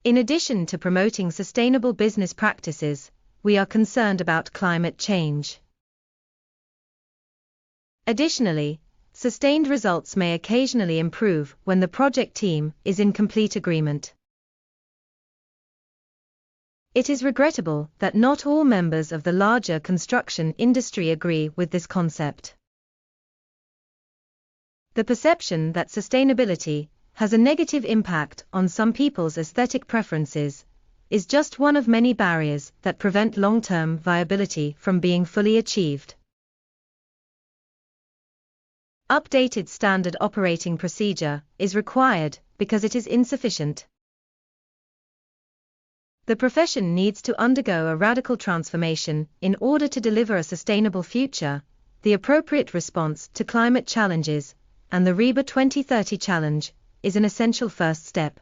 In addition to promoting sustainable business practices, we are concerned about climate change. Additionally, sustained results may occasionally improve when the project team is in complete agreement. It is regrettable that not all members of the larger construction industry agree with this concept. The perception that sustainability has a negative impact on some people's aesthetic preferences is just one of many barriers that prevent long-term viability from being fully achieved. Updated standard operating procedure is required because it is insufficient. The profession needs to undergo a radical transformation in order to deliver a sustainable future, the appropriate response to climate challenges, and the RIBA 2030 challenge is an essential first step.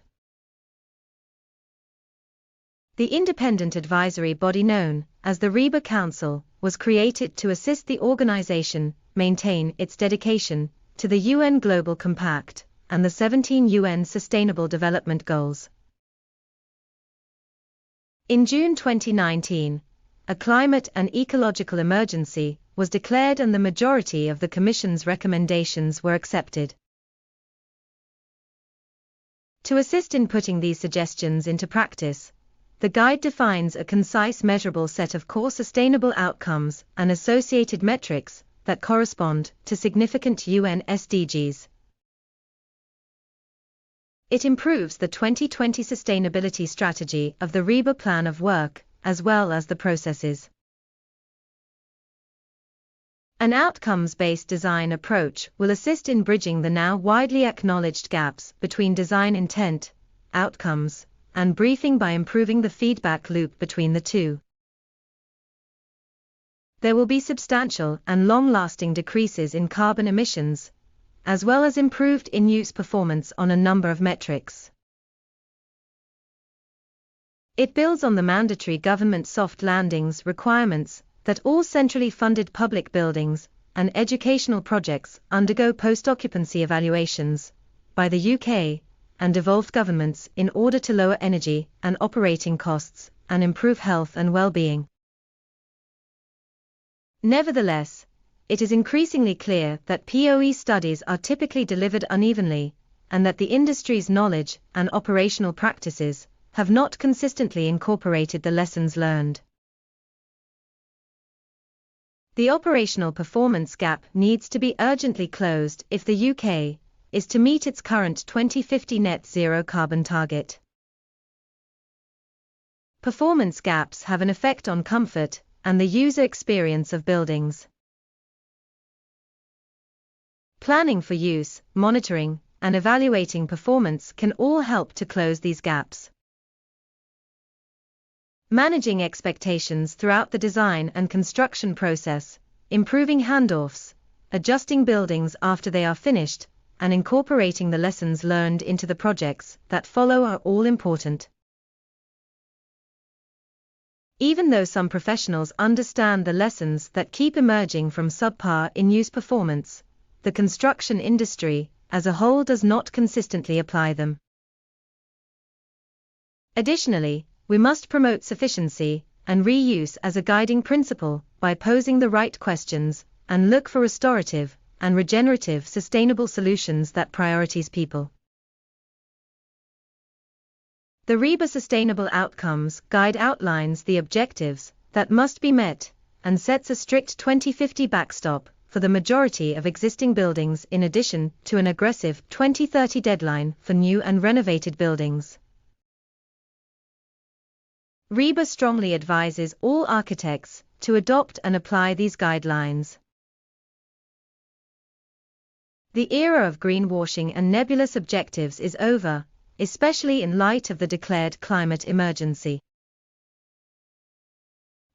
The independent advisory body known as the RIBA Council was created to assist the organization maintain its dedication to the UN Global Compact and the 17 UN Sustainable Development Goals. In June 2019, a climate and ecological emergency was declared and the majority of the Commission's recommendations were accepted. To assist in putting these suggestions into practice, the guide defines a concise measurable set of core sustainable outcomes and associated metrics that correspond to significant UN SDGs. It improves the 2020 sustainability strategy of the RIBA plan of work, as well as the processes. An outcomes-based design approach will assist in bridging the now widely acknowledged gaps between design intent, outcomes, and briefing by improving the feedback loop between the two. There will be substantial and long-lasting decreases in carbon emissions, as well as improved in-use performance on a number of metrics. It builds on the mandatory government soft landings requirements that all centrally funded public buildings and educational projects undergo post-occupancy evaluations by the UK and devolved governments in order to lower energy and operating costs and improve health and well-being. Nevertheless, it is increasingly clear that POE studies are typically delivered unevenly, and that the industry's knowledge and operational practices have not consistently incorporated the lessons learned. The operational performance gap needs to be urgently closed if the UK is to meet its current 2050 net zero carbon target. Performance gaps have an effect on comfort and the user experience of buildings. Planning for use, monitoring, and evaluating performance can all help to close these gaps. Managing expectations throughout the design and construction process, improving handoffs, adjusting buildings after they are finished, and incorporating the lessons learned into the projects that follow are all important. Even though some professionals understand the lessons that keep emerging from subpar in-use performance, the construction industry as a whole does not consistently apply them. Additionally, we must promote sufficiency and reuse as a guiding principle by posing the right questions and look for restorative and regenerative sustainable solutions that prioritize people. The RIBA Sustainable Outcomes Guide outlines the objectives that must be met and sets a strict 2050 backstop for the majority of existing buildings in addition to an aggressive 2030 deadline for new and renovated buildings. RIBA strongly advises all architects to adopt and apply these guidelines. The era of greenwashing and nebulous objectives is over, especially in light of the declared climate emergency.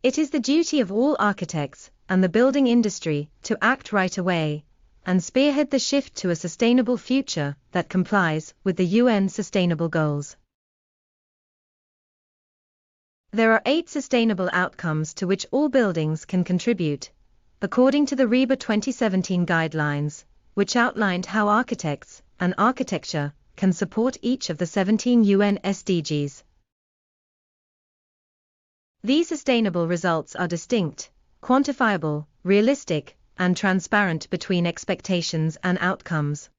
It is the duty of all architects and the building industry to act right away and spearhead the shift to a sustainable future that complies with the UN Sustainable Goals. There are 8 sustainable outcomes to which all buildings can contribute, according to the RIBA 2017 guidelines, which outlined how architects and architecture can support each of the 17 UN SDGs. These sustainable results are distinct, quantifiable, realistic, and transparent between expectations and outcomes.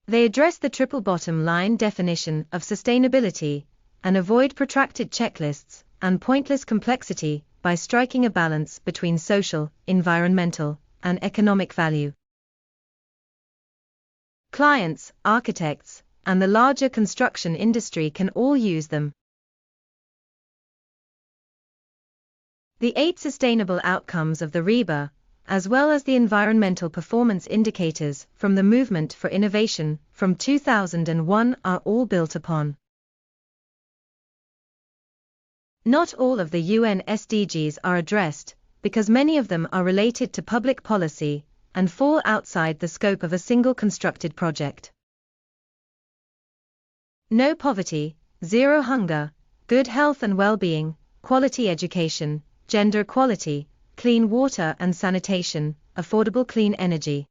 They address the triple bottom line definition of sustainability and avoid protracted checklists and pointless complexity by striking a balance between social, environmental, and economic value. Clients, architects, and the larger construction industry can all use them. The 8 sustainable outcomes of the RIBA, as well as the environmental performance indicators from the Movement for Innovation from 2001, are all built upon. Not all of the UN SDGs are addressed, because many of them are related to public policy and fall outside the scope of a single constructed project. No poverty, zero hunger, good health and well-being, quality education, gender equality, clean water and sanitation, affordable clean energy.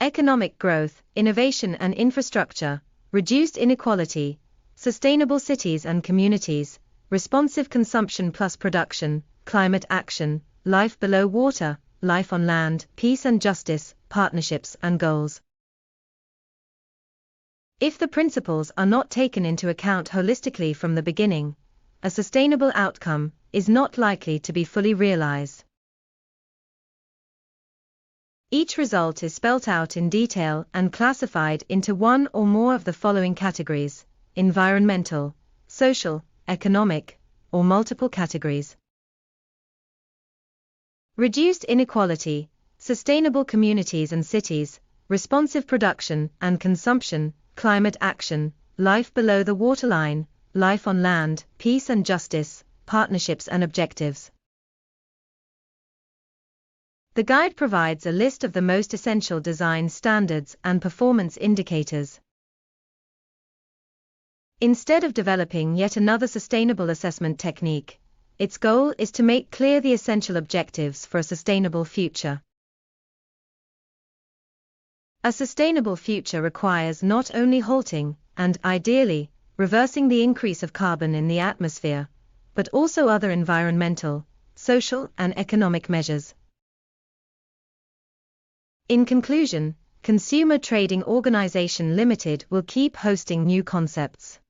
Economic growth, innovation and infrastructure, reduced inequality, sustainable cities and communities, responsive consumption plus production, climate action, life below water, life on land, peace and justice, partnerships and goals. If the principles are not taken into account holistically from the beginning, a sustainable outcome is not likely to be fully realized. Each result is spelt out in detail and classified into one or more of the following categories: environmental, social, economic, or multiple categories. Reduced inequality, sustainable communities and cities, responsive production and consumption, climate action, life below the waterline, life on land, peace and justice, partnerships and objectives. The guide provides a list of the most essential design standards and performance indicators. Instead of developing yet another sustainable assessment technique, its goal is to make clear the essential objectives for a sustainable future. A sustainable future requires not only halting, and ideally, reversing the increase of carbon in the atmosphere, but also other environmental, social, and economic measures. In conclusion, Consumer Trading Organization Limited will keep hosting new concepts.